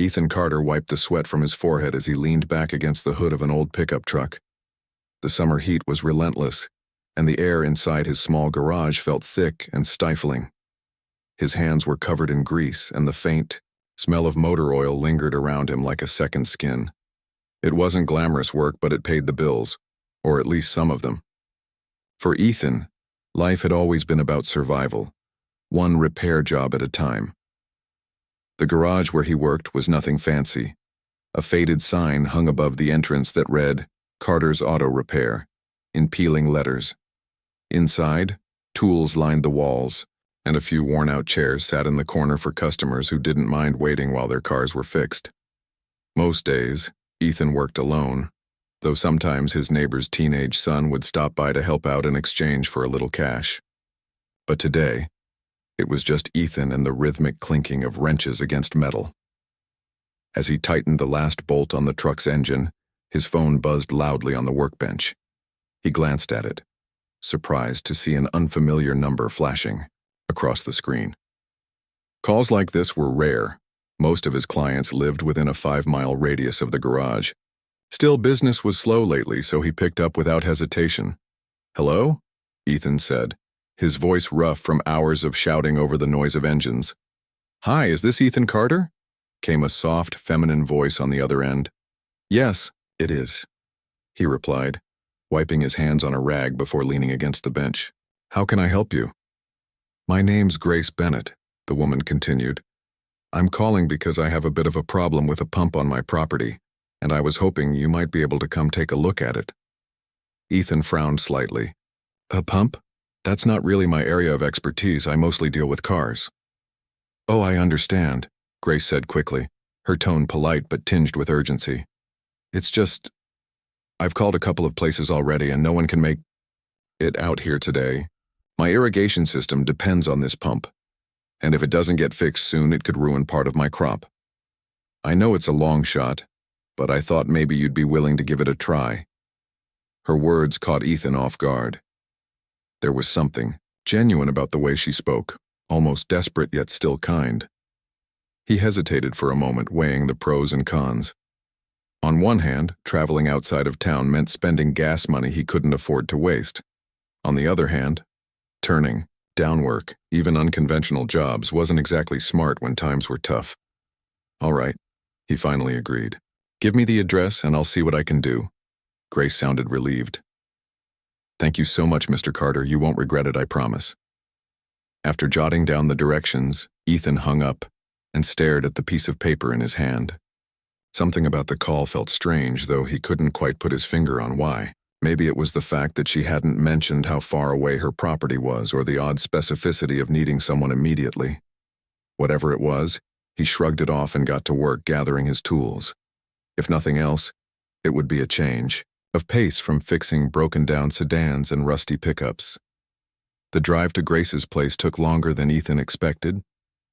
Ethan Carter wiped the sweat from his forehead as he leaned back against the hood of an old pickup truck. The summer heat was relentless, and the air inside his small garage felt thick and stifling. His hands were covered in grease, and the faint smell of motor oil lingered around him like a second skin. It wasn't glamorous work, but it paid the bills, or at least some of them. For Ethan, life had always been about survival, one repair job at a time. The garage where he worked was nothing fancy. A faded sign hung above the entrance that read, "Carter's Auto Repair," in peeling letters. Inside, tools lined the walls, and a few worn-out chairs sat in the corner for customers who didn't mind waiting while their cars were fixed. Most days, Ethan worked alone, though sometimes his neighbor's teenage son would stop by to help out in exchange for a little cash. But today, it was just Ethan and the rhythmic clinking of wrenches against metal. As he tightened the last bolt on the truck's engine, his phone buzzed loudly on the workbench. He glanced at it, surprised to see an unfamiliar number flashing across the screen. Calls like this were rare. Most of his clients lived within a 5-mile radius of the garage. Still, business was slow lately, so he picked up without hesitation. "Hello?" Ethan said, his voice rough from hours of shouting over the noise of engines. "Hi, is this Ethan Carter?" came a soft, feminine voice on the other end. "Yes, it is," he replied, wiping his hands on a rag before leaning against the bench. "How can I help you?" "My name's Grace Bennett," the woman continued. "I'm calling because I have a bit of a problem with a pump on my property, and I was hoping you might be able to come take a look at it." Ethan frowned slightly. "A pump? That's not really my area of expertise. I mostly deal with cars." "Oh, I understand," Grace said quickly, her tone polite but tinged with urgency. "It's just, I've called a couple of places already and no one can make it out here today. My irrigation system depends on this pump, and if it doesn't get fixed soon, it could ruin part of my crop. I know it's a long shot, but I thought maybe you'd be willing to give it a try." Her words caught Ethan off guard. There was something genuine about the way she spoke, almost desperate yet still kind. He hesitated for a moment, weighing the pros and cons. On one hand, traveling outside of town meant spending gas money he couldn't afford to waste. On the other hand, turning down work, even unconventional jobs, wasn't exactly smart when times were tough. "All right," he finally agreed. "Give me the address and I'll see what I can do." Grace sounded relieved. "Thank you so much, Mr. Carter. You won't regret it, I promise." After jotting down the directions, Ethan hung up and stared at the piece of paper in his hand. Something about the call felt strange, though he couldn't quite put his finger on why. Maybe it was the fact that she hadn't mentioned how far away her property was, or the odd specificity of needing someone immediately. Whatever it was, he shrugged it off and got to work gathering his tools. If nothing else, it would be a change of pace from fixing broken-down sedans and rusty pickups. The drive to Grace's place took longer than Ethan expected.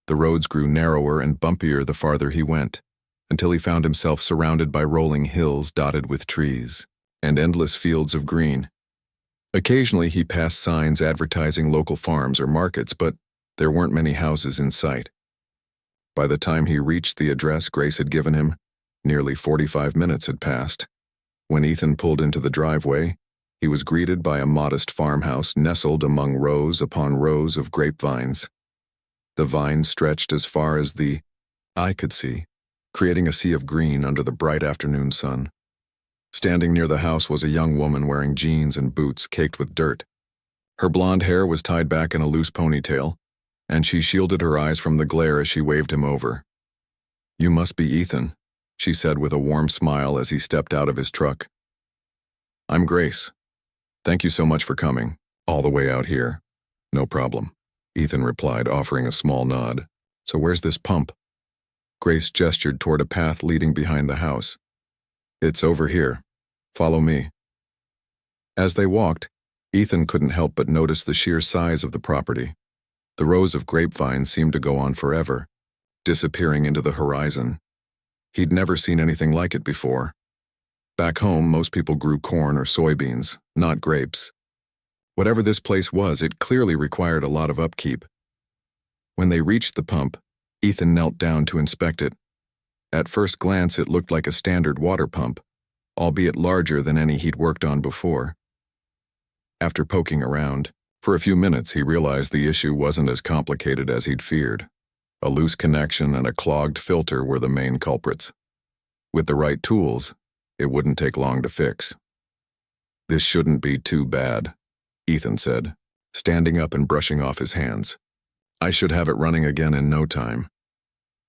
The roads grew narrower and bumpier the farther he went, until he found himself surrounded by rolling hills dotted with trees and endless fields of green. Occasionally he passed signs advertising local farms or markets, but there weren't many houses in sight. By the time he reached the address Grace had given him, nearly 45 minutes had passed. When Ethan pulled into the driveway, he was greeted by a modest farmhouse nestled among rows upon rows of grapevines. The vines stretched as far as the eye could see, creating a sea of green under the bright afternoon sun. Standing near the house was a young woman wearing jeans and boots caked with dirt. Her blonde hair was tied back in a loose ponytail, and she shielded her eyes from the glare as she waved him over. "You must be Ethan," she said with a warm smile as he stepped out of his truck. "I'm Grace. Thank you so much for coming, all the way out here." "No problem," Ethan replied, offering a small nod. "So where's this pump?" Grace gestured toward a path leading behind the house. "It's over here. Follow me." As they walked, Ethan couldn't help but notice the sheer size of the property. The rows of grapevines seemed to go on forever, disappearing into the horizon. He'd never seen anything like it before. Back home, most people grew corn or soybeans, not grapes. Whatever this place was, it clearly required a lot of upkeep. When they reached the pump, Ethan knelt down to inspect it. At first glance, it looked like a standard water pump, albeit larger than any he'd worked on before. After poking around, for a few minutes he realized the issue wasn't as complicated as he'd feared. A loose connection and a clogged filter were the main culprits. With the right tools, it wouldn't take long to fix. "This shouldn't be too bad," Ethan said, standing up and brushing off his hands. "I should have it running again in no time."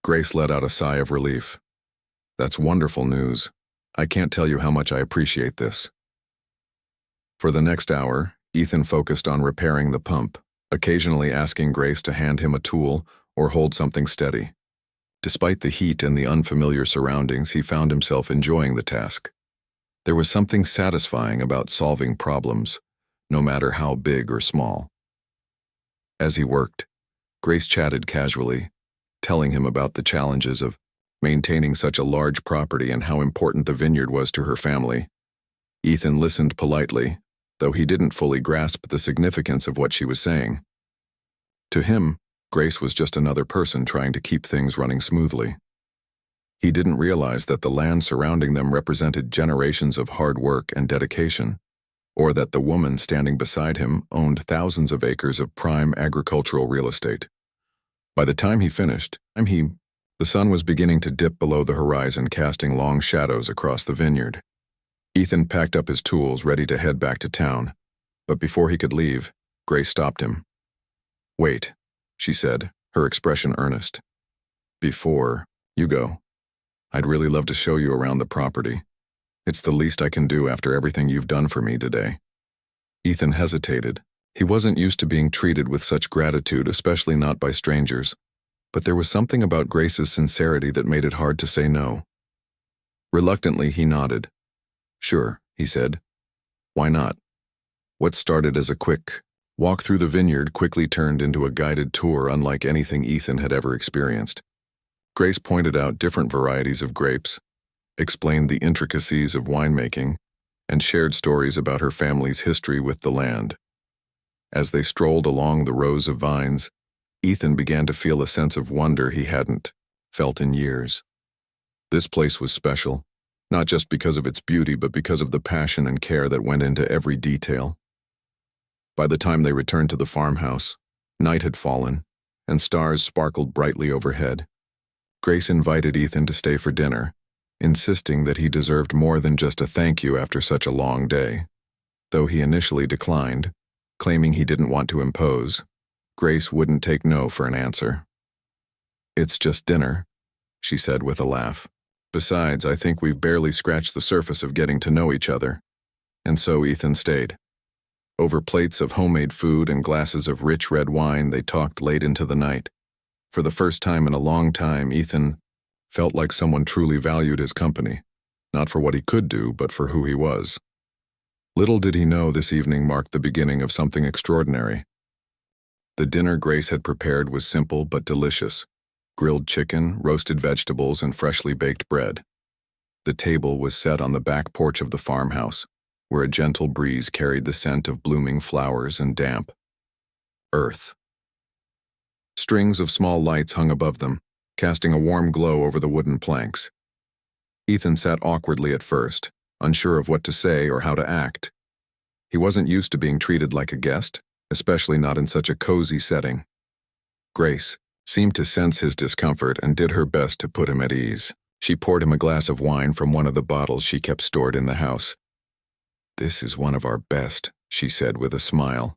Grace let out a sigh of relief. "That's wonderful news. I can't tell you how much I appreciate this." For the next hour, Ethan focused on repairing the pump, occasionally asking Grace to hand him a tool or hold something steady. Despite the heat and the unfamiliar surroundings, he found himself enjoying the task. There was something satisfying about solving problems, no matter how big or small. As he worked, Grace chatted casually, telling him about the challenges of maintaining such a large property and how important the vineyard was to her family. Ethan listened politely, though he didn't fully grasp the significance of what she was saying. To him, Grace was just another person trying to keep things running smoothly. He didn't realize that the land surrounding them represented generations of hard work and dedication, or that the woman standing beside him owned thousands of acres of prime agricultural real estate. By the time he finished, the sun was beginning to dip below the horizon, casting long shadows across the vineyard. Ethan packed up his tools, ready to head back to town, but before he could leave, Grace stopped him. "Wait," she said, her expression earnest. "Before you go, I'd really love to show you around the property. It's the least I can do after everything you've done for me today." Ethan hesitated. He wasn't used to being treated with such gratitude, especially not by strangers, but there was something about Grace's sincerity that made it hard to say no. Reluctantly, he nodded. "Sure," he said. "Why not?" What started as a quick walk through the vineyard quickly turned into a guided tour unlike anything Ethan had ever experienced. Grace pointed out different varieties of grapes, explained the intricacies of winemaking, and shared stories about her family's history with the land. As they strolled along the rows of vines, Ethan began to feel a sense of wonder he hadn't felt in years. This place was special, not just because of its beauty, but because of the passion and care that went into every detail. By the time they returned to the farmhouse, night had fallen, and stars sparkled brightly overhead. Grace invited Ethan to stay for dinner, insisting that he deserved more than just a thank you after such a long day. Though he initially declined, claiming he didn't want to impose, Grace wouldn't take no for an answer. "It's just dinner," she said with a laugh. "Besides, I think we've barely scratched the surface of getting to know each other." And so Ethan stayed. Over plates of homemade food and glasses of rich red wine, they talked late into the night. For the first time in a long time, Ethan felt like someone truly valued his company, not for what he could do, but for who he was. Little did he know this evening marked the beginning of something extraordinary. The dinner Grace had prepared was simple but delicious: grilled chicken, roasted vegetables, and freshly baked bread. The table was set on the back porch of the farmhouse, where a gentle breeze carried the scent of blooming flowers and damp earth. Strings of small lights hung above them, casting a warm glow over the wooden planks. Ethan sat awkwardly at first, unsure of what to say or how to act. He wasn't used to being treated like a guest, especially not in such a cozy setting. Grace seemed to sense his discomfort and did her best to put him at ease. She poured him a glass of wine from one of the bottles she kept stored in the house. "This is one of our best," she said with a smile.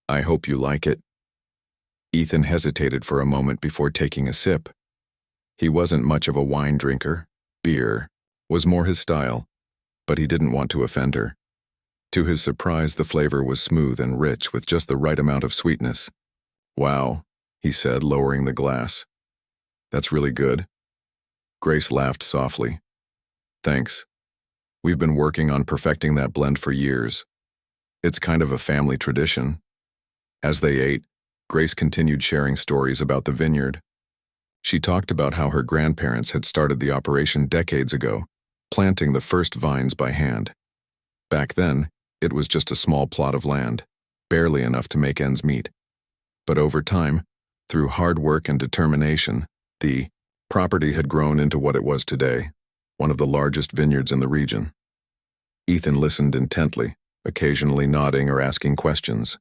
"I hope you like it." Ethan hesitated for a moment before taking a sip. He wasn't much of a wine drinker. Beer was more his style, but he didn't want to offend her. To his surprise, the flavor was smooth and rich with just the right amount of sweetness. "Wow," he said, lowering the glass. "That's really good." Grace laughed softly. "Thanks. We've been working on perfecting that blend for years. It's kind of a family tradition." As they ate, Grace continued sharing stories about the vineyard. She talked about how her grandparents had started the operation decades ago, planting the first vines by hand. Back then, it was just a small plot of land, barely enough to make ends meet. But over time, through hard work and determination, the Property had grown into what it was today, one of the largest vineyards in the region. Ethan listened intently, occasionally nodding or asking questions.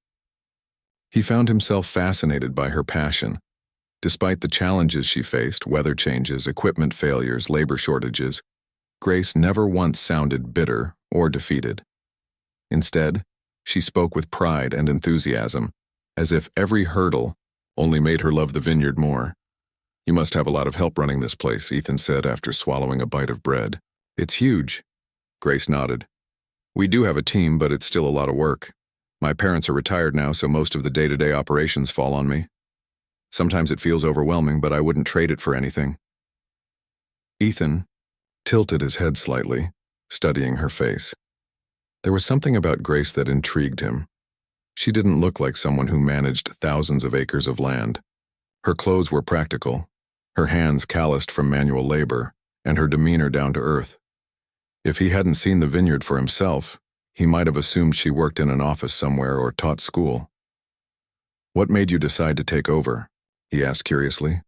He found himself fascinated by her passion. Despite the challenges she faced, weather changes, equipment failures, labor shortages, Grace never once sounded bitter or defeated. Instead, she spoke with pride and enthusiasm, as if every hurdle only made her love the vineyard more. "You must have a lot of help running this place," Ethan said after swallowing a bite of bread. "It's huge." Grace nodded. "We do have a team, but it's still a lot of work. My parents are retired now, so most of the day-to-day operations fall on me. Sometimes it feels overwhelming, but I wouldn't trade it for anything." Ethan tilted his head slightly, studying her face. There was something about Grace that intrigued him. She didn't look like someone who managed thousands of acres of land. Her clothes were practical, her hands calloused from manual labor, and her demeanor down to earth. If he hadn't seen the vineyard for himself, he might have assumed she worked in an office somewhere or taught school. "What made you decide to take over?" he asked curiously.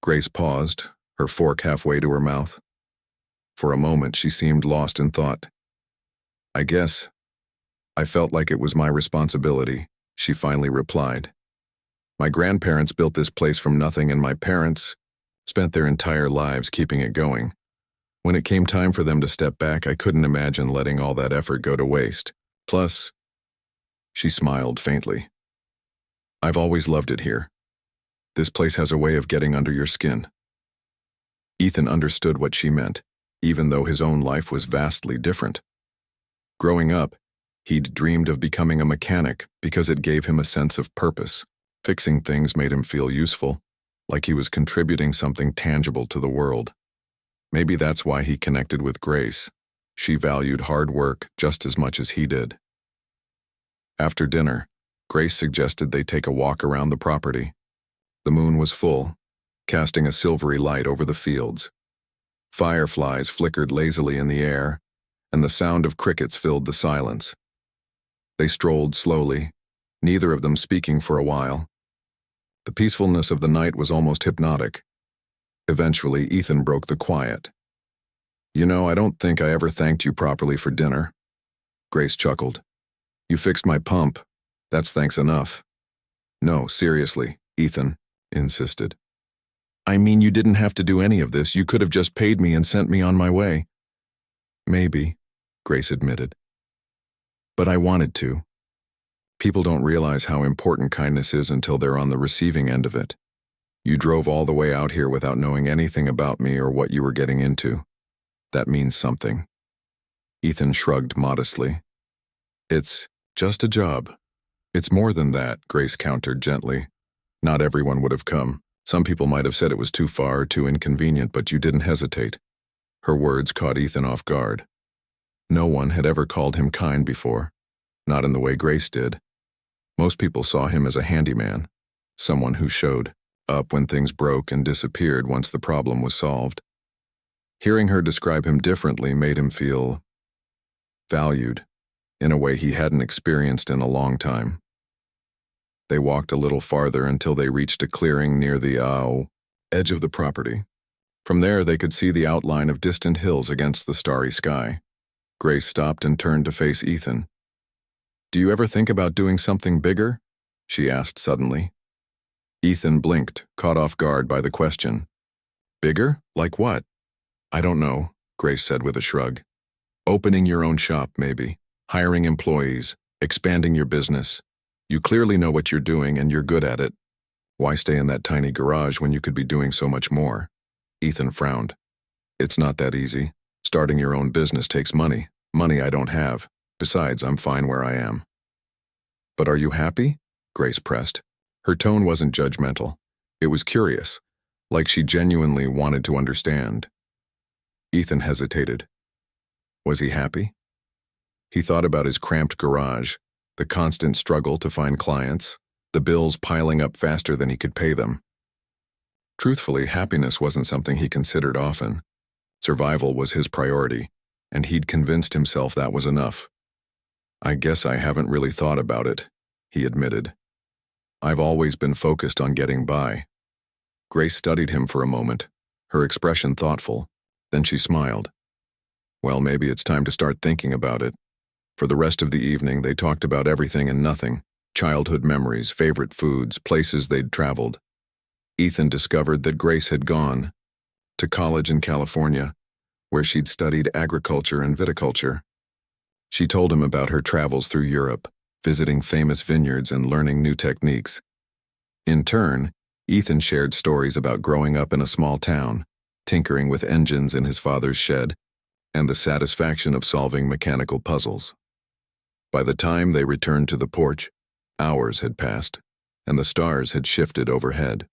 Grace paused, her fork halfway to her mouth. For a moment, she seemed lost in thought. "I guess I felt like it was my responsibility," she finally replied. "My grandparents built this place from nothing, and my parents spent their entire lives keeping it going. When it came time for them to step back, I couldn't imagine letting all that effort go to waste. Plus," she smiled faintly, "I've always loved it here. This place has a way of getting under your skin." Ethan understood what she meant, even though his own life was vastly different. Growing up, he'd dreamed of becoming a mechanic because it gave him a sense of purpose. Fixing things made him feel useful, like he was contributing something tangible to the world. Maybe that's why he connected with Grace. She valued hard work just as much as he did. After dinner, Grace suggested they take a walk around the property. The moon was full, casting a silvery light over the fields. Fireflies flickered lazily in the air, and the sound of crickets filled the silence. They strolled slowly, neither of them speaking for a while. The peacefulness of the night was almost hypnotic. Eventually, Ethan broke the quiet. "You know, I don't think I ever thanked you properly for dinner." Grace chuckled. "You fixed my pump. That's thanks enough." "No, seriously," Ethan insisted. "I mean, you didn't have to do any of this. You could have just paid me and sent me on my way." "Maybe," Grace admitted. "But I wanted to. People don't realize how important kindness is until they're on the receiving end of it. You drove all the way out here without knowing anything about me or what you were getting into. That means something." Ethan shrugged modestly. "It's just a job." "It's more than that," Grace countered gently. "Not everyone would have come. Some people might have said it was too far, too inconvenient, but you didn't hesitate." Her words caught Ethan off guard. No one had ever called him kind before, not in the way Grace did. Most people saw him as a handyman, someone who showed up when things broke and disappeared once the problem was solved. Hearing her describe him differently made him feel valued, in a way he hadn't experienced in a long time. They walked a little farther until they reached a clearing near the edge of the property. From there, they could see the outline of distant hills against the starry sky. Grace stopped and turned to face Ethan. "Do you ever think about doing something bigger?" she asked suddenly. Ethan blinked, caught off guard by the question. "Bigger? Like what?" "I don't know," Grace said with a shrug. "Opening your own shop, maybe. Hiring employees. Expanding your business. You clearly know what you're doing and you're good at it. Why stay in that tiny garage when you could be doing so much more?" Ethan frowned. "It's not that easy. Starting your own business takes money. Money I don't have. Besides, I'm fine where I am." "But are you happy?" Grace pressed. Her tone wasn't judgmental. It was curious, like she genuinely wanted to understand. Ethan hesitated. Was he happy? He thought about his cramped garage, the constant struggle to find clients, the bills piling up faster than he could pay them. Truthfully, happiness wasn't something he considered often. Survival was his priority, and he'd convinced himself that was enough. "I guess I haven't really thought about it," he admitted. "I've always been focused on getting by." Grace studied him for a moment, her expression thoughtful. Then she smiled. Well, maybe it's time to start thinking about it. For the rest of the evening, they talked about everything and nothing. Childhood memories, favorite foods, places they'd traveled. Ethan discovered that Grace had gone to college in California, where she'd studied agriculture and viticulture. She told him about her travels through Europe, visiting famous vineyards and learning new techniques. In turn, Ethan shared stories about growing up in a small town, tinkering with engines in his father's shed, and the satisfaction of solving mechanical puzzles. By the time they returned to the porch, hours had passed, and the stars had shifted overhead.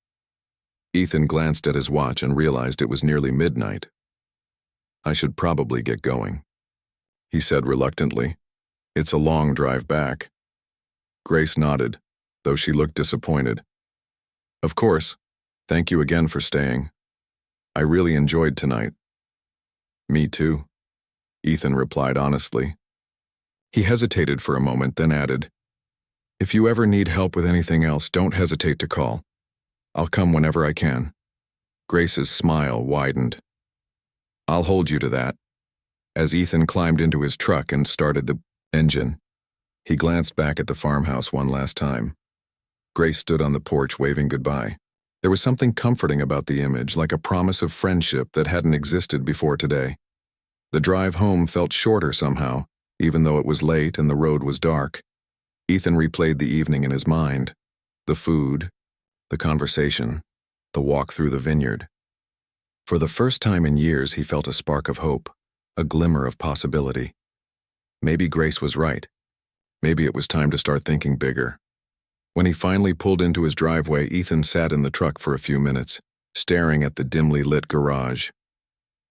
Ethan glanced at his watch and realized it was nearly midnight. I should probably get going, he said reluctantly. It's a long drive back. Grace nodded, though she looked disappointed. Of course. Thank you again for staying. I really enjoyed tonight. Me too, Ethan replied honestly. He hesitated for a moment, then added, If you ever need help with anything else, don't hesitate to call. I'll come whenever I can. Grace's smile widened. I'll hold you to that. As Ethan climbed into his truck and started the engine, he glanced back at the farmhouse one last time. Grace stood on the porch waving goodbye. There was something comforting about the image, like a promise of friendship that hadn't existed before today. The drive home felt shorter somehow, even though it was late and the road was dark. Ethan replayed the evening in his mind. The food, the conversation, the walk through the vineyard. For the first time in years, he felt a spark of hope, a glimmer of possibility. Maybe Grace was right. Maybe it was time to start thinking bigger. When he finally pulled into his driveway, Ethan sat in the truck for a few minutes, staring at the dimly lit garage.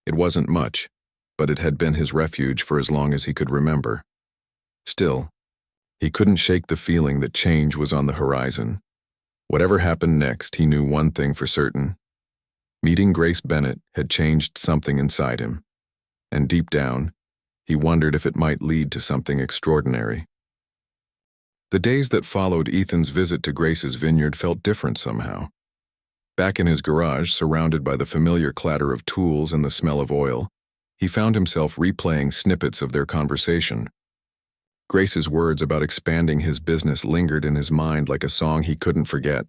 It wasn't much, but it had been his refuge for as long as he could remember. Still, he couldn't shake the feeling that change was on the horizon. Whatever happened next, he knew one thing for certain. Meeting Grace Bennett had changed something inside him, and deep down, he wondered if it might lead to something extraordinary. The days that followed Ethan's visit to Grace's vineyard felt different somehow. Back in his garage, surrounded by the familiar clatter of tools and the smell of oil, he found himself replaying snippets of their conversation. Grace's words about expanding his business lingered in his mind like a song he couldn't forget.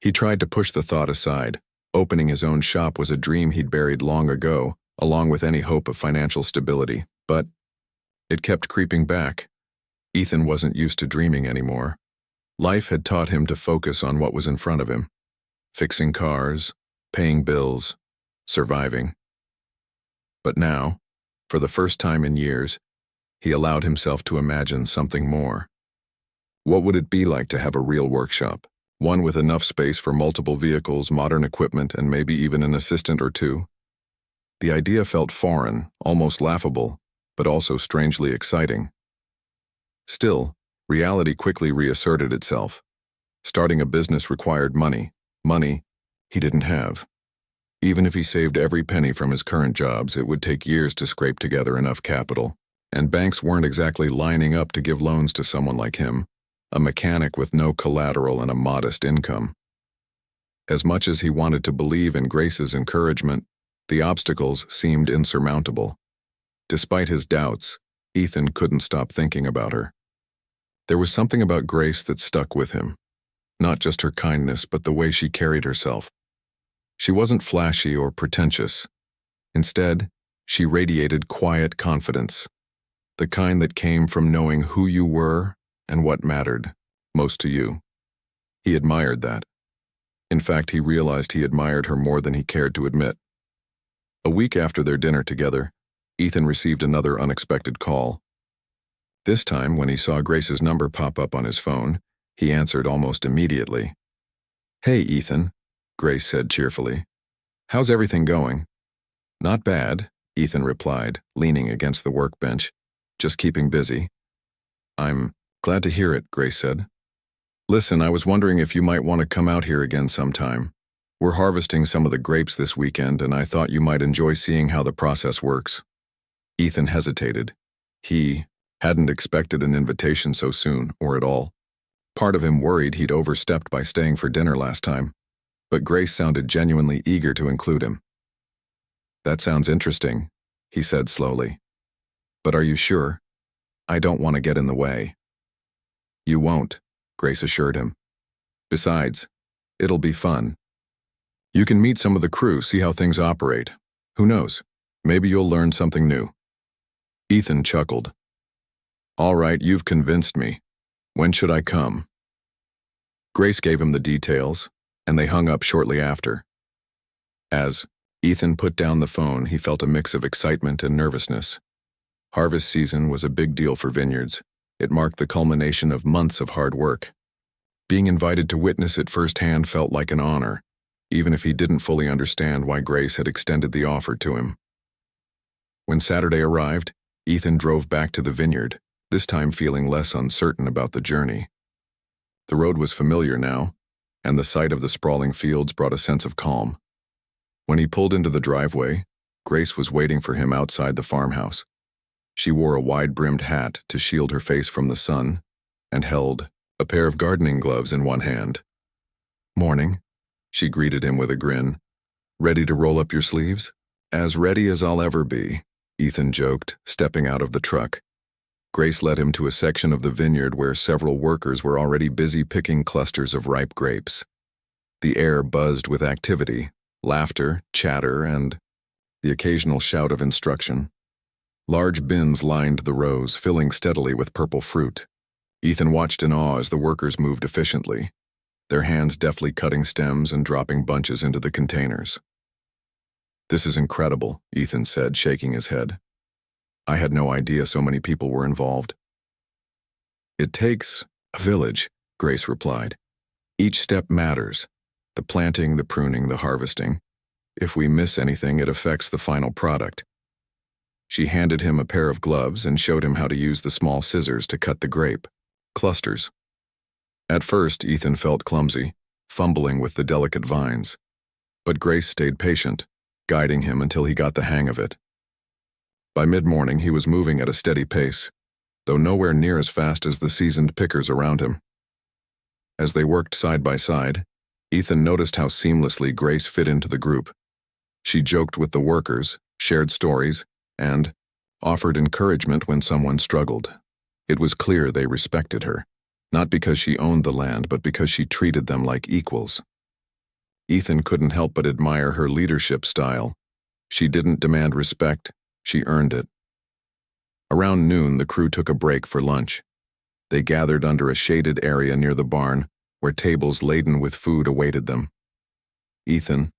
He tried to push the thought aside. Opening his own shop was a dream he'd buried long ago, along with any hope of financial stability, but it kept creeping back. Ethan wasn't used to dreaming anymore. Life had taught him to focus on what was in front of him. Fixing cars, paying bills, surviving. But now, for the first time in years, he allowed himself to imagine something more. What would it be like to have a real workshop? One with enough space for multiple vehicles, modern equipment, and maybe even an assistant or two? The idea felt foreign, almost laughable, but also strangely exciting. Still, reality quickly reasserted itself. Starting a business required money he didn't have. Even if he saved every penny from his current jobs, it would take years to scrape together enough capital, and banks weren't exactly lining up to give loans to someone like him, a mechanic with no collateral and a modest income. As much as he wanted to believe in Grace's encouragement, the obstacles seemed insurmountable. Despite his doubts, Ethan couldn't stop thinking about her. There was something about Grace that stuck with him. Not just her kindness, but the way she carried herself. She wasn't flashy or pretentious. Instead, she radiated quiet confidence, the kind that came from knowing who you were and what mattered most to you. He admired that. In fact, he realized he admired her more than he cared to admit. A week after their dinner together, Ethan received another unexpected call. This time, when he saw Grace's number pop up on his phone, he answered almost immediately. "Hey, Ethan," Grace said cheerfully. "How's everything going?" "Not bad," Ethan replied, leaning against the workbench. "Just keeping busy." "I'm glad to hear it," Grace said. "Listen, I was wondering if you might want to come out here again sometime. We're harvesting some of the grapes this weekend, and I thought you might enjoy seeing how the process works." Ethan hesitated. He hadn't expected an invitation so soon, or at all. Part of him worried he'd overstepped by staying for dinner last time. but Grace sounded genuinely eager to include him. "That sounds interesting," he said slowly. "But are you sure? I don't want to get in the way." "You won't," Grace assured him. "Besides, it'll be fun. You can meet some of the crew, see how things operate. Who knows? Maybe you'll learn something new." Ethan chuckled. "All right, you've convinced me. When should I come?" Grace gave him the details, and they hung up shortly after. As Ethan put down the phone, he felt a mix of excitement and nervousness. Harvest season was a big deal for vineyards. It marked the culmination of months of hard work. Being invited to witness it firsthand felt like an honor, even if he didn't fully understand why Grace had extended the offer to him. When Saturday arrived, Ethan drove back to the vineyard, this time feeling less uncertain about the journey. The road was familiar now, and the sight of the sprawling fields brought a sense of calm. When he pulled into the driveway, Grace was waiting for him outside the farmhouse. She wore a wide-brimmed hat to shield her face from the sun, and held a pair of gardening gloves in one hand. "Morning," she greeted him with a grin. "Ready to roll up your sleeves?" "As ready as I'll ever be," Ethan joked, stepping out of the truck. Grace led him to a section of the vineyard where several workers were already busy picking clusters of ripe grapes. The air buzzed with activity, laughter, chatter, and the occasional shout of instruction. Large bins lined the rows, filling steadily with purple fruit. Ethan watched in awe as the workers moved efficiently, their hands deftly cutting stems and dropping bunches into the containers. "This is incredible," Ethan said, shaking his head. "I had no idea so many people were involved." "It takes a village," Grace replied. "Each step matters. The planting, the pruning, the harvesting. If we miss anything, it affects the final product." She handed him a pair of gloves and showed him how to use the small scissors to cut the grape clusters. At first, Ethan felt clumsy, fumbling with the delicate vines. But Grace stayed patient, guiding him until he got the hang of it. By mid-morning, he was moving at a steady pace, though nowhere near as fast as the seasoned pickers around him. As they worked side by side, Ethan noticed how seamlessly Grace fit into the group. She joked with the workers, shared stories, and offered encouragement when someone struggled. It was clear they respected her, not because she owned the land, but because she treated them like equals. Ethan couldn't help but admire her leadership style. She didn't demand respect, she earned it. Around noon, the crew took a break for lunch. They gathered under a shaded area near the barn, where tables laden with food awaited them. Ethan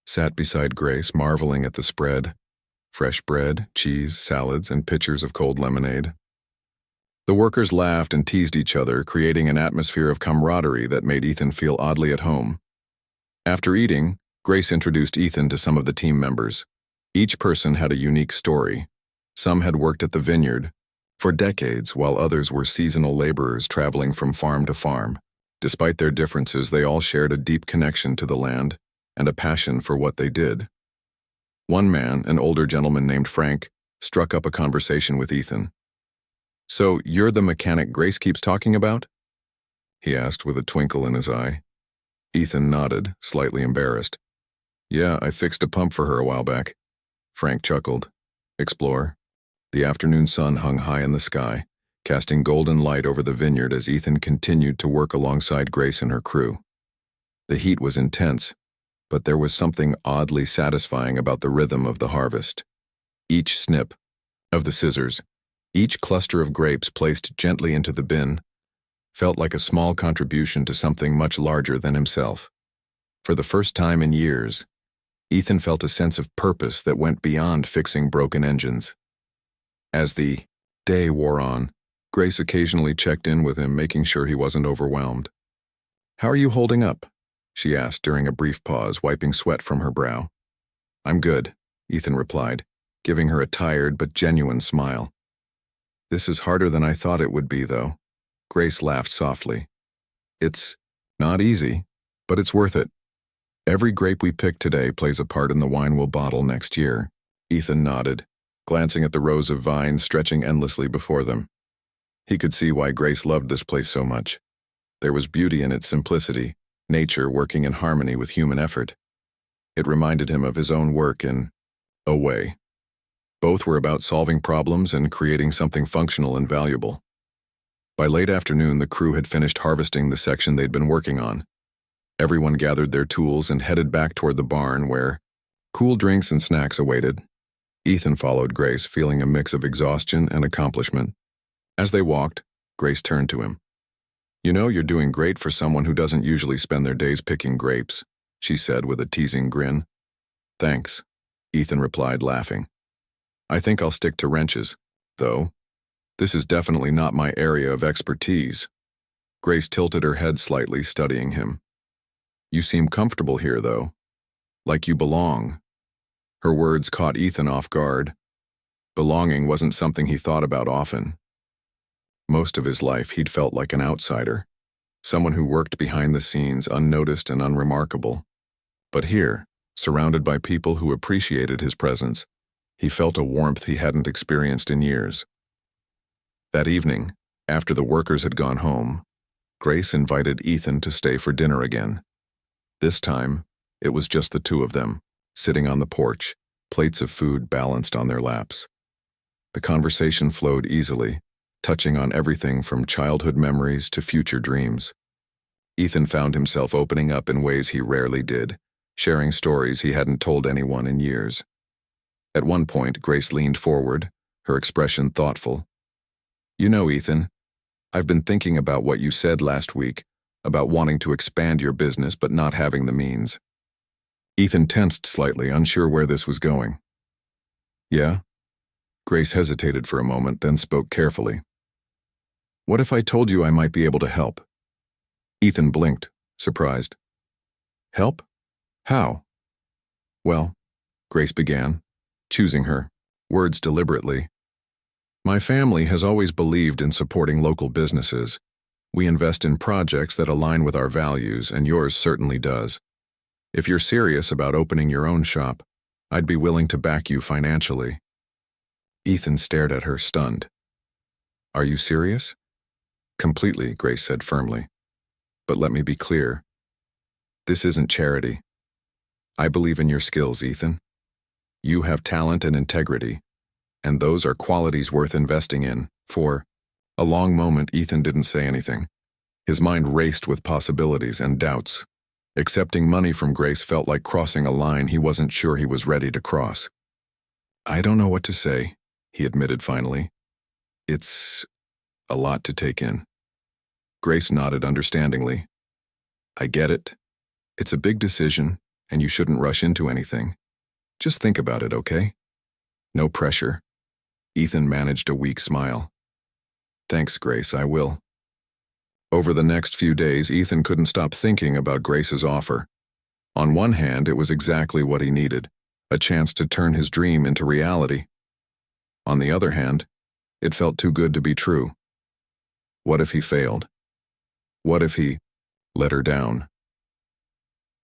sat beside Grace, marveling at the spread: fresh bread, cheese, salads, and pitchers of cold lemonade. The workers laughed and teased each other, creating an atmosphere of camaraderie that made Ethan feel oddly at home. After eating, Grace introduced Ethan to some of the team members. Each person had a unique story. Some had worked at the vineyard for decades, while others were seasonal laborers traveling from farm to farm. Despite their differences, they all shared a deep connection to the land and a passion for what they did. One man, an older gentleman named Frank, struck up a conversation with Ethan. "So, you're the mechanic Grace keeps talking about?" he asked with a twinkle in his eye. Ethan nodded, slightly embarrassed. "Yeah, I fixed a pump for her a while back." Frank chuckled. "Explore." The afternoon sun hung high in the sky, casting golden light over the vineyard as Ethan continued to work alongside Grace and her crew. The heat was intense, but there was something oddly satisfying about the rhythm of the harvest. Each snip of the scissors, each cluster of grapes placed gently into the bin, felt like a small contribution to something much larger than himself. For the first time in years, Ethan felt a sense of purpose that went beyond fixing broken engines. As the day wore on, Grace occasionally checked in with him, making sure he wasn't overwhelmed. "How are you holding up?" she asked during a brief pause, wiping sweat from her brow. "I'm good," Ethan replied, giving her a tired but genuine smile. "This is harder than I thought it would be, though." Grace laughed softly. "It's not easy, but it's worth it. Every grape we pick today plays a part in the wine we'll bottle next year." Ethan nodded, glancing at the rows of vines stretching endlessly before them. He could see why Grace loved this place so much. There was beauty in its simplicity, nature working in harmony with human effort. It reminded him of his own work in a way. Both were about solving problems and creating something functional and valuable. By late afternoon, the crew had finished harvesting the section they'd been working on. Everyone gathered their tools and headed back toward the barn where cool drinks and snacks awaited. Ethan followed Grace, feeling a mix of exhaustion and accomplishment. As they walked, Grace turned to him. "You know, you're doing great for someone who doesn't usually spend their days picking grapes," she said with a teasing grin. "Thanks," Ethan replied, laughing. "I think I'll stick to wrenches, though. This is definitely not my area of expertise." Grace tilted her head slightly, studying him. "You seem comfortable here, though. Like you belong." Her words caught Ethan off guard. Belonging wasn't something he thought about often. Most of his life, he'd felt like an outsider, someone who worked behind the scenes, unnoticed and unremarkable. But here, surrounded by people who appreciated his presence, he felt a warmth he hadn't experienced in years. That evening, after the workers had gone home, Grace invited Ethan to stay for dinner again. This time, it was just the two of them, sitting on the porch, plates of food balanced on their laps. The conversation flowed easily, touching on everything from childhood memories to future dreams. Ethan found himself opening up in ways he rarely did, sharing stories he hadn't told anyone in years. At one point, Grace leaned forward, her expression thoughtful. "You know, Ethan, I've been thinking about what you said last week, about wanting to expand your business but not having the means." Ethan tensed slightly, unsure where this was going. "Yeah?" Grace hesitated for a moment, then spoke carefully. "What if I told you I might be able to help?" Ethan blinked, surprised. "Help? How?" "Well," Grace began, choosing her words deliberately. "My family has always believed in supporting local businesses. We invest in projects that align with our values, and yours certainly does. If you're serious about opening your own shop, I'd be willing to back you financially." Ethan stared at her, stunned. "Are you serious?" "Completely," Grace said firmly. "But let me be clear. This isn't charity. I believe in your skills, Ethan. You have talent and integrity, and those are qualities worth investing in." For a long moment, Ethan didn't say anything. His mind raced with possibilities and doubts. Accepting money from Grace felt like crossing a line he wasn't sure he was ready to cross. "I don't know what to say," he admitted finally. "It's a lot to take in." Grace nodded understandingly. "I get it. It's a big decision, and you shouldn't rush into anything. Just think about it, okay? No pressure." Ethan managed a weak smile. "Thanks, Grace, I will." Over the next few days, Ethan couldn't stop thinking about Grace's offer. On one hand, it was exactly what he needed, a chance to turn his dream into reality. On the other hand, it felt too good to be true. What if he failed? What if he let her down?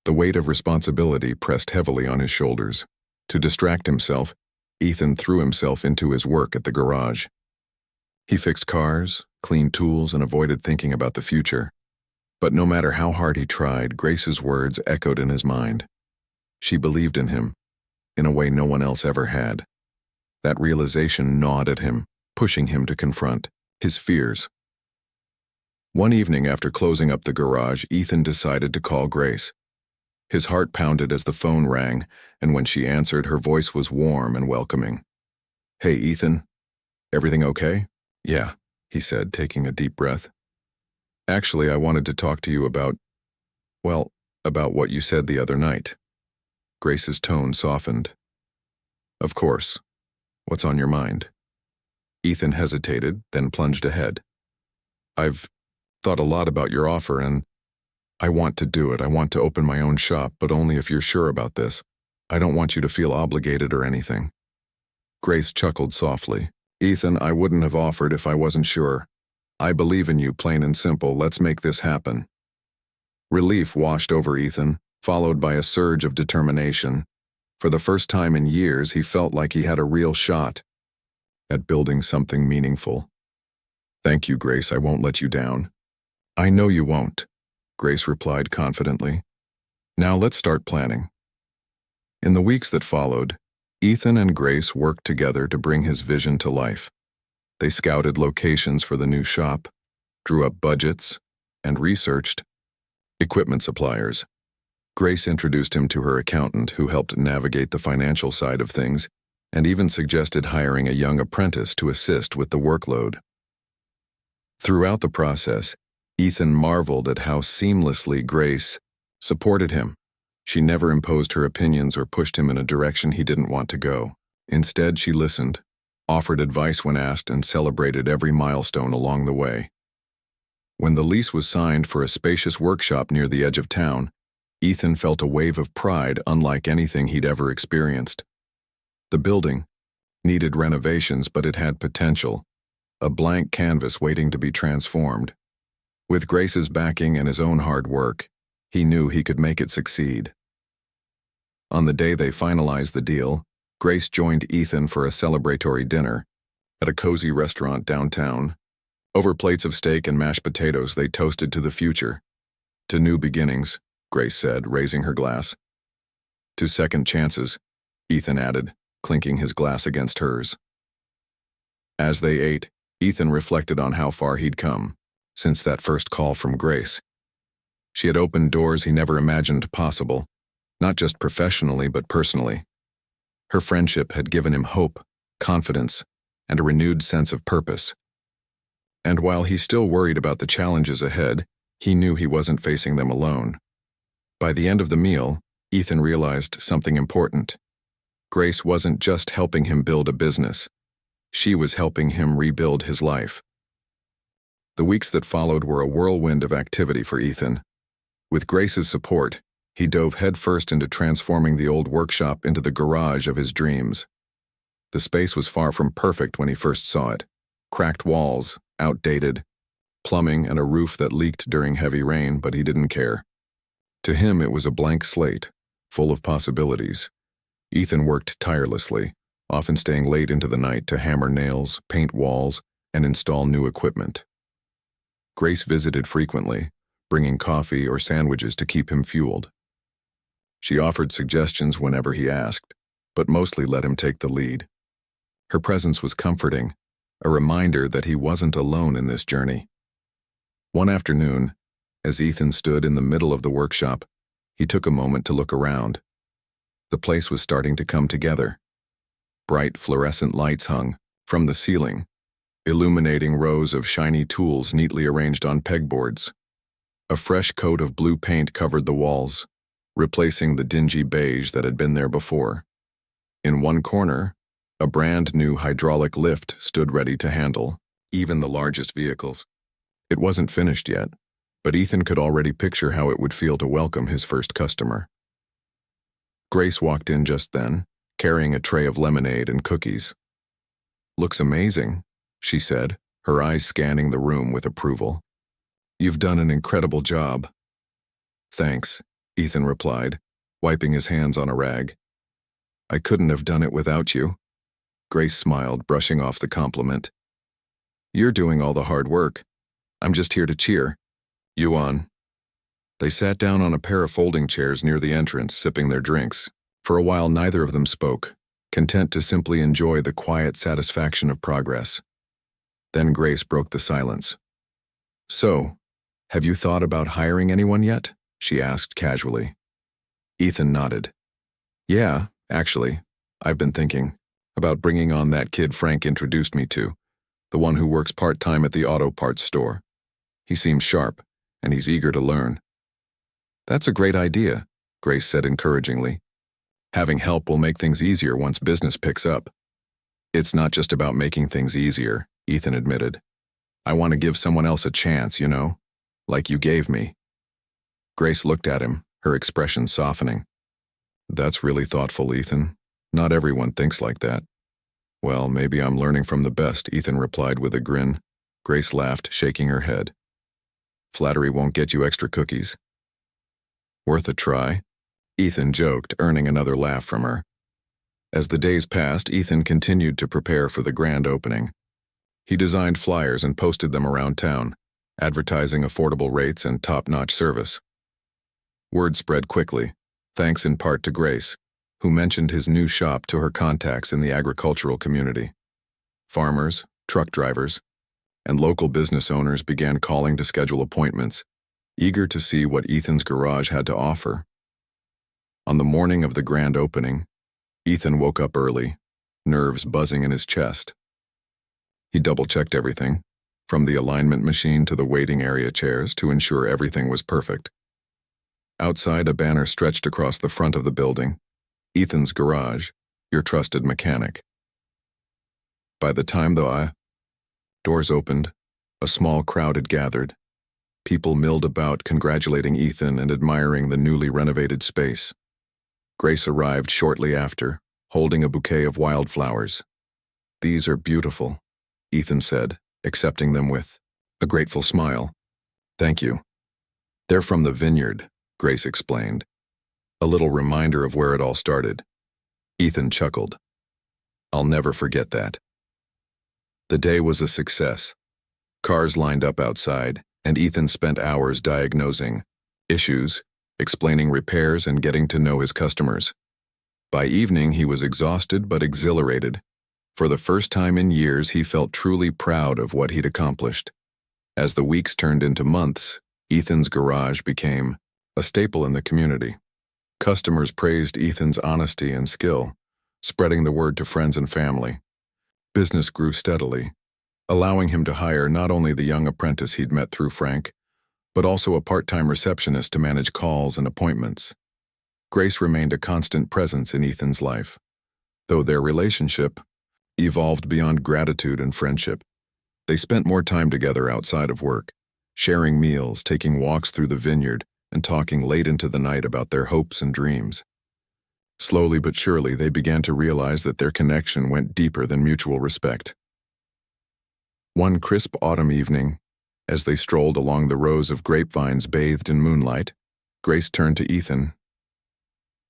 The weight of responsibility pressed heavily on his shoulders. To distract himself, Ethan threw himself into his work at the garage. He fixed cars, cleaned tools, and avoided thinking about the future. But no matter how hard he tried, Grace's words echoed in his mind. She believed in him, in a way no one else ever had. That realization gnawed at him, pushing him to confront his fears. One evening after closing up the garage, Ethan decided to call Grace. His heart pounded as the phone rang, and when she answered, her voice was warm and welcoming. "Hey, Ethan. Everything okay?" "Yeah," he said, taking a deep breath. "Actually, I wanted to talk to you about what you said the other night." Grace's tone softened. "Of course. What's on your mind?" Ethan hesitated, then plunged ahead. "I've thought a lot about your offer, and I want to do it. I want to open my own shop, but only if you're sure about this. I don't want you to feel obligated or anything." Grace chuckled softly. "Ethan, I wouldn't have offered if I wasn't sure. I believe in you, plain and simple. Let's make this happen." Relief washed over Ethan, followed by a surge of determination. For the first time in years, he felt like he had a real shot at building something meaningful. "Thank you, Grace. I won't let you down." "I know you won't." Grace replied confidently. Now let's start planning. In the weeks that followed, Ethan and Grace worked together to bring his vision to life. They scouted locations for the new shop, drew up budgets, and researched equipment suppliers. Grace introduced him to her accountant, who helped navigate the financial side of things, and even suggested hiring a young apprentice to assist with the workload. Throughout the process, Ethan marveled at how seamlessly Grace supported him. She never imposed her opinions or pushed him in a direction he didn't want to go. Instead, she listened, offered advice when asked, and celebrated every milestone along the way. When the lease was signed for a spacious workshop near the edge of town, Ethan felt a wave of pride unlike anything he'd ever experienced. The building needed renovations, but it had potential, a blank canvas waiting to be transformed. With Grace's backing and his own hard work, he knew he could make it succeed. On the day they finalized the deal, Grace joined Ethan for a celebratory dinner at a cozy restaurant downtown. Over plates of steak and mashed potatoes, they toasted to the future. To new beginnings, Grace said, raising her glass. To second chances, Ethan added, clinking his glass against hers. As they ate, Ethan reflected on how far he'd come since that first call from Grace. She had opened doors he never imagined possible, not just professionally but personally. Her friendship had given him hope, confidence, and a renewed sense of purpose. And while he still worried about the challenges ahead, he knew he wasn't facing them alone. By the end of the meal, Ethan realized something important. Grace wasn't just helping him build a business. She was helping him rebuild his life. The weeks that followed were a whirlwind of activity for Ethan. With Grace's support, he dove headfirst into transforming the old workshop into the garage of his dreams. The space was far from perfect when he first saw it. Cracked walls, outdated plumbing, and a roof that leaked during heavy rain, but he didn't care. To him, it was a blank slate, full of possibilities. Ethan worked tirelessly, often staying late into the night to hammer nails, paint walls, and install new equipment. Grace visited frequently, bringing coffee or sandwiches to keep him fueled. She offered suggestions whenever he asked, but mostly let him take the lead. Her presence was comforting, a reminder that he wasn't alone in this journey. One afternoon, as Ethan stood in the middle of the workshop, he took a moment to look around. The place was starting to come together. Bright fluorescent lights hung from the ceiling, illuminating rows of shiny tools neatly arranged on pegboards. A fresh coat of blue paint covered the walls, replacing the dingy beige that had been there before. In one corner, a brand new hydraulic lift stood ready to handle even the largest vehicles. It wasn't finished yet, but Ethan could already picture how it would feel to welcome his first customer. Grace walked in just then, carrying a tray of lemonade and cookies. "Looks amazing," she said, her eyes scanning the room with approval. "You've done an incredible job." "Thanks," Ethan replied, wiping his hands on a rag. "I couldn't have done it without you." Grace smiled, brushing off the compliment. "You're doing all the hard work. I'm just here to cheer you on." They sat down on a pair of folding chairs near the entrance, sipping their drinks. For a while, neither of them spoke, content to simply enjoy the quiet satisfaction of progress. Then Grace broke the silence. "So, have you thought about hiring anyone yet?" she asked casually. Ethan nodded. "Yeah, actually, I've been thinking about bringing on that kid Frank introduced me to, the one who works part-time at the auto parts store. He seems sharp, and he's eager to learn." "That's a great idea," Grace said encouragingly. "Having help will make things easier once business picks up." "It's not just about making things easier," Ethan admitted. "I want to give someone else a chance, like you gave me." Grace looked at him, her expression softening. "That's really thoughtful, Ethan. Not everyone thinks like that." "Well, maybe I'm learning from the best," Ethan replied with a grin. Grace laughed, shaking her head. "Flattery won't get you extra cookies." "Worth a try," Ethan joked, earning another laugh from her. As the days passed, Ethan continued to prepare for the grand opening. He designed flyers and posted them around town, advertising affordable rates and top-notch service. Word spread quickly, thanks in part to Grace, who mentioned his new shop to her contacts in the agricultural community. Farmers, truck drivers, and local business owners began calling to schedule appointments, eager to see what Ethan's garage had to offer. On the morning of the grand opening, Ethan woke up early, nerves buzzing in his chest. He double-checked everything, from the alignment machine to the waiting area chairs, to ensure everything was perfect. Outside, a banner stretched across the front of the building: Ethan's Garage, your trusted mechanic. By the time the doors opened, a small crowd had gathered. People milled about, congratulating Ethan and admiring the newly renovated space. Grace arrived shortly after, holding a bouquet of wildflowers. "These are beautiful," Ethan said, accepting them with a grateful smile. "Thank you." "They're from the vineyard," Grace explained, a little reminder of where it all started. Ethan chuckled. "I'll never forget that." The day was a success. Cars lined up outside, and Ethan spent hours diagnosing issues, explaining repairs, and getting to know his customers. By evening, he was exhausted but exhilarated. For the first time in years, he felt truly proud of what he'd accomplished. As the weeks turned into months, Ethan's Garage became a staple in the community. Customers praised Ethan's honesty and skill, spreading the word to friends and family. Business grew steadily, allowing him to hire not only the young apprentice he'd met through Frank, but also a part-time receptionist to manage calls and appointments. Grace remained a constant presence in Ethan's life, though their relationship evolved beyond gratitude and friendship. They spent more time together outside of work, sharing meals, taking walks through the vineyard, and talking late into the night about their hopes and dreams. Slowly but surely, they began to realize that their connection went deeper than mutual respect. One crisp autumn evening, as they strolled along the rows of grapevines bathed in moonlight, Grace turned to Ethan.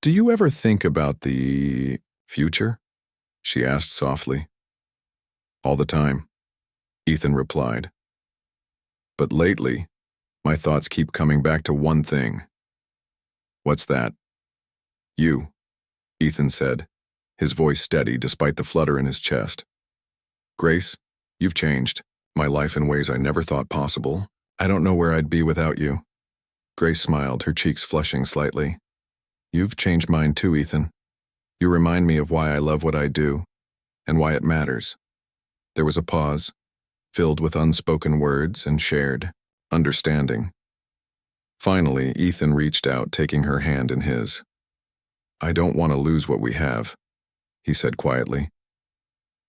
"Do you ever think about the future?" she asked softly. "All the time," Ethan replied. "But lately, my thoughts keep coming back to one thing." "What's that?" "You," Ethan said, his voice steady despite the flutter in his chest. "Grace, you've changed my life in ways I never thought possible. I don't know where I'd be without you." Grace smiled, her cheeks flushing slightly. "You've changed mine too, Ethan. You remind me of why I love what I do, and why it matters." There was a pause, filled with unspoken words and shared understanding. Finally, Ethan reached out, taking her hand in his. "I don't want to lose what we have," he said quietly.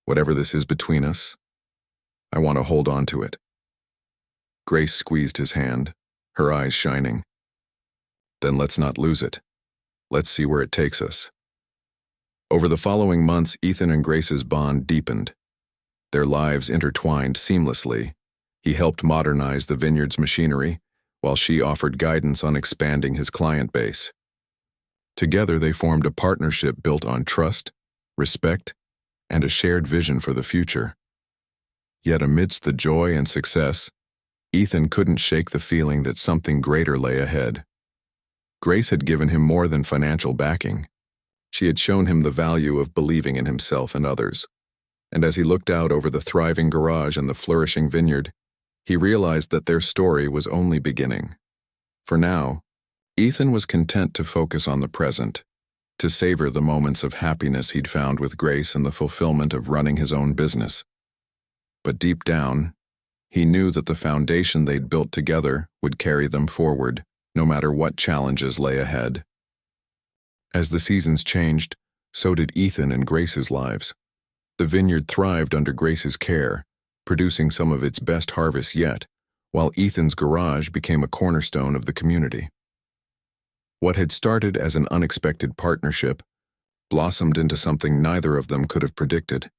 "Whatever this is between us, I want to hold on to it." Grace squeezed his hand, her eyes shining. "Then let's not lose it. Let's see where it takes us." Over the following months, Ethan and Grace's bond deepened. Their lives intertwined seamlessly. He helped modernize the vineyard's machinery, while she offered guidance on expanding his client base. Together, they formed a partnership built on trust, respect, and a shared vision for the future. Yet amidst the joy and success, Ethan couldn't shake the feeling that something greater lay ahead. Grace had given him more than financial backing. She had shown him the value of believing in himself and others. And as he looked out over the thriving garage and the flourishing vineyard, he realized that their story was only beginning. For now, Ethan was content to focus on the present, to savor the moments of happiness he'd found with Grace and the fulfillment of running his own business. But deep down, he knew that the foundation they'd built together would carry them forward, no matter what challenges lay ahead. As the seasons changed, so did Ethan and Grace's lives. The vineyard thrived under Grace's care, producing some of its best harvests yet, while Ethan's garage became a cornerstone of the community. What had started as an unexpected partnership blossomed into something neither of them could have predicted,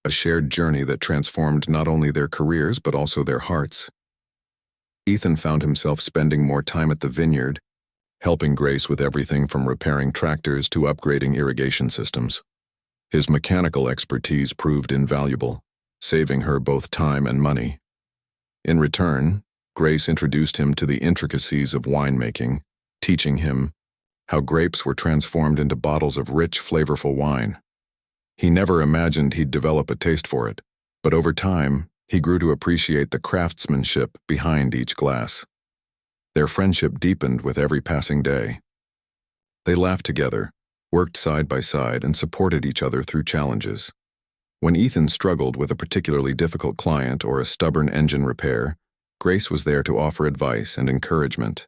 a shared journey that transformed not only their careers but also their hearts. Ethan found himself spending more time at the vineyard, helping Grace with everything from repairing tractors to upgrading irrigation systems. His mechanical expertise proved invaluable, saving her both time and money. In return, Grace introduced him to the intricacies of winemaking, teaching him how grapes were transformed into bottles of rich, flavorful wine. He never imagined he'd develop a taste for it, but over time, he grew to appreciate the craftsmanship behind each glass. Their friendship deepened with every passing day. They laughed together, worked side by side, and supported each other through challenges. When Ethan struggled with a particularly difficult client or a stubborn engine repair, Grace was there to offer advice and encouragement.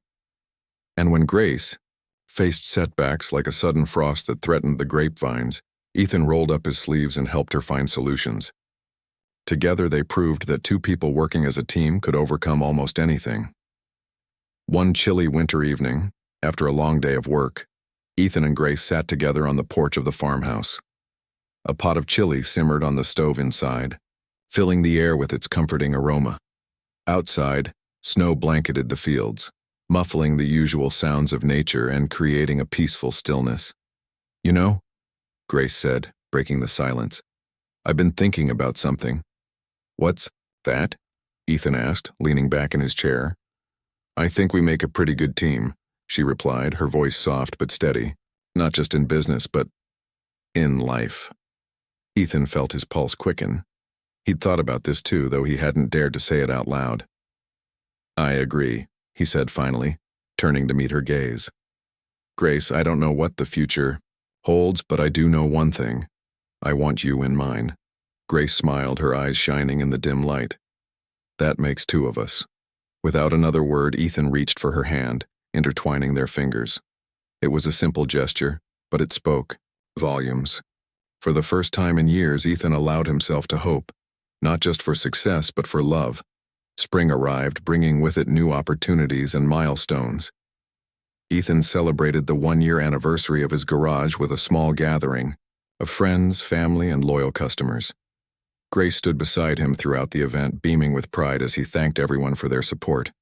And when Grace faced setbacks like a sudden frost that threatened the grapevines, Ethan rolled up his sleeves and helped her find solutions. Together they proved that two people working as a team could overcome almost anything. One chilly winter evening, after a long day of work, Ethan and Grace sat together on the porch of the farmhouse. A pot of chili simmered on the stove inside, filling the air with its comforting aroma. Outside, snow blanketed the fields, muffling the usual sounds of nature and creating a peaceful stillness. "You know," Grace said, breaking the silence, "I've been thinking about something." "What's that?" Ethan asked, leaning back in his chair. "I think we make a pretty good team," she replied, her voice soft but steady, "not just in business, but in life." Ethan felt his pulse quicken. He'd thought about this too, though he hadn't dared to say it out loud. "I agree," he said finally, turning to meet her gaze. "Grace, I don't know what the future holds, but I do know one thing. I want you in mine." Grace smiled, her eyes shining in the dim light. "That makes two of us." Without another word, Ethan reached for her hand, intertwining their fingers. It was a simple gesture, but it spoke volumes. For the first time in years, Ethan allowed himself to hope, not just for success, but for love. Spring arrived, bringing with it new opportunities and milestones. Ethan celebrated the one-year anniversary of his garage with a small gathering of friends, family, and loyal customers. Grace stood beside him throughout the event, beaming with pride as he thanked everyone for their support.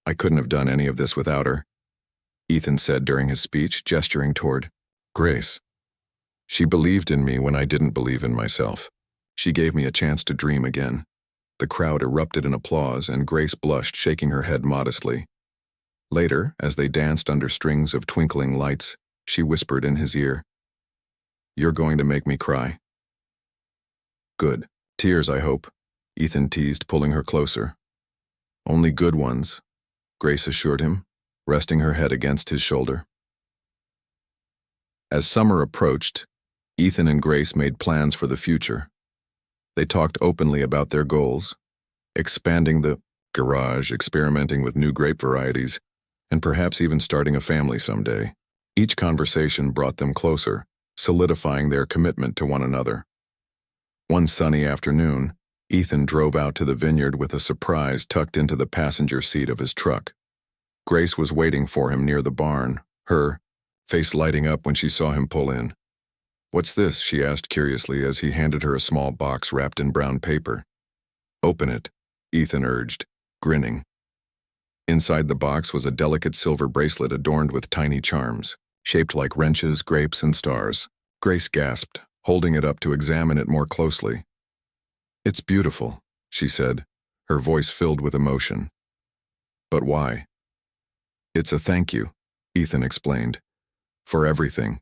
"I couldn't have done any of this without her," Ethan said during his speech, gesturing toward Grace. "She believed in me when I didn't believe in myself. She gave me a chance to dream again." The crowd erupted in applause, and Grace blushed, shaking her head modestly. Later, as they danced under strings of twinkling lights, she whispered in his ear, "You're going to make me cry." "Good. Tears, I hope," Ethan teased, pulling her closer. "Only good ones," Grace assured him, resting her head against his shoulder. As summer approached, Ethan and Grace made plans for the future. They talked openly about their goals, expanding the garage, experimenting with new grape varieties, and perhaps even starting a family someday. Each conversation brought them closer, solidifying their commitment to one another. One sunny afternoon, Ethan drove out to the vineyard with a surprise tucked into the passenger seat of his truck. Grace was waiting for him near the barn, her face lighting up when she saw him pull in. "What's this?" she asked curiously as he handed her a small box wrapped in brown paper. "Open it," Ethan urged, grinning. Inside the box was a delicate silver bracelet adorned with tiny charms, shaped like wrenches, grapes, and stars. Grace gasped, holding it up to examine it more closely. "It's beautiful," she said, her voice filled with emotion. "But why?" "It's a thank you," Ethan explained. "For everything.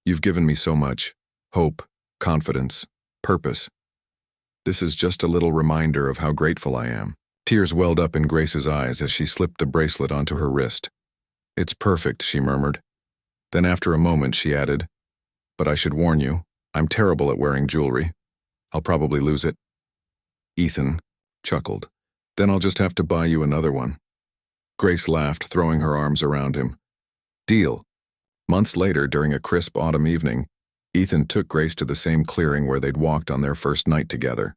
You've given me so much. Hope, confidence, purpose. This is just a little reminder of how grateful I am." Tears welled up in Grace's eyes as she slipped the bracelet onto her wrist. "It's perfect," she murmured. Then after a moment she added, "But I should warn you, I'm terrible at wearing jewelry. I'll probably lose it." Ethan chuckled. "Then I'll just have to buy you another one." Grace laughed, throwing her arms around him. "Deal." Months later, during a crisp autumn evening, Ethan took Grace to the same clearing where they'd walked on their first night together.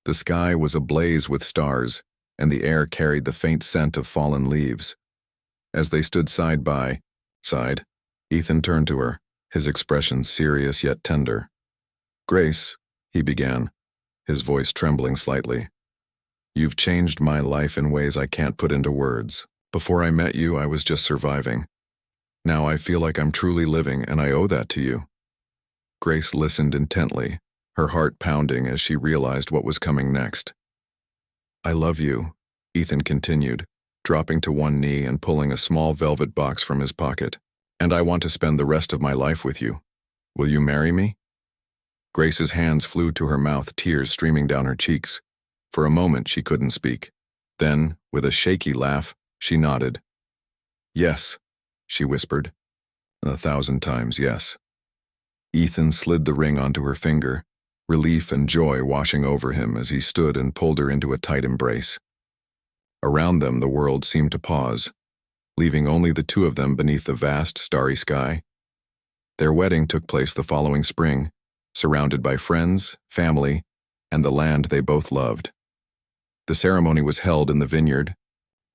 The sky was ablaze with stars, and the air carried the faint scent of fallen leaves. As they stood side by side, Ethan turned to her, his expression serious yet tender. "Grace," he began, his voice trembling slightly, "you've changed my life in ways I can't put into words. Before I met you, I was just surviving. Now I feel like I'm truly living, and I owe that to you." Grace listened intently, her heart pounding as she realized what was coming next. "I love you," Ethan continued, dropping to one knee and pulling a small velvet box from his pocket. "And I want to spend the rest of my life with you. Will you marry me?" Grace's hands flew to her mouth, tears streaming down her cheeks. For a moment she couldn't speak. Then, with a shaky laugh, she nodded. "Yes," she whispered. 1,000 times yes. Ethan slid the ring onto her finger, relief and joy washing over him as he stood and pulled her into a tight embrace. Around them the world seemed to pause, leaving only the two of them beneath the vast, starry sky. Their wedding took place the following spring, surrounded by friends, family, and the land they both loved. The ceremony was held in the vineyard,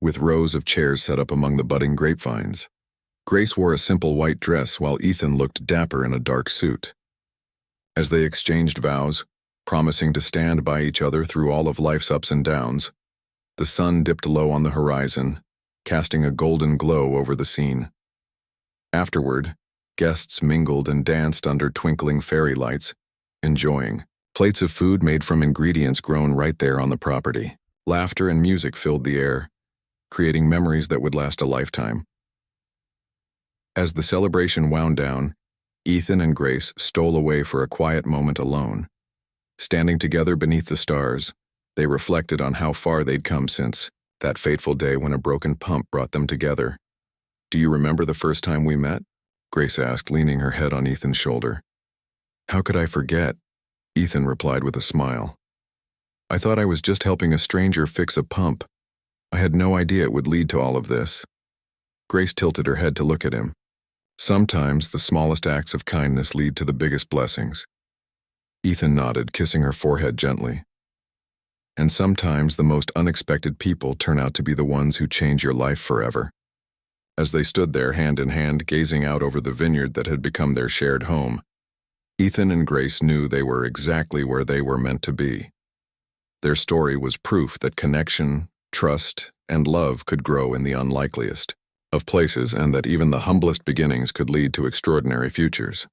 with rows of chairs set up among the budding grapevines. Grace wore a simple white dress while Ethan looked dapper in a dark suit. As they exchanged vows, promising to stand by each other through all of life's ups and downs, the sun dipped low on the horizon, casting a golden glow over the scene. Afterward, guests mingled and danced under twinkling fairy lights, enjoying plates of food made from ingredients grown right there on the property. Laughter and music filled the air, creating memories that would last a lifetime. As the celebration wound down, Ethan and Grace stole away for a quiet moment alone. Standing together beneath the stars, they reflected on how far they'd come since that fateful day when a broken pump brought them together. "Do you remember the first time we met?" Grace asked, leaning her head on Ethan's shoulder. "How could I forget?" Ethan replied with a smile. "I thought I was just helping a stranger fix a pump. I had no idea it would lead to all of this." Grace tilted her head to look at him. "Sometimes the smallest acts of kindness lead to the biggest blessings." Ethan nodded, kissing her forehead gently. "And sometimes the most unexpected people turn out to be the ones who change your life forever." As they stood there hand in hand, gazing out over the vineyard that had become their shared home, Ethan and Grace knew they were exactly where they were meant to be. Their story was proof that connection, trust, and love could grow in the unlikeliest of places, and that even the humblest beginnings could lead to extraordinary futures.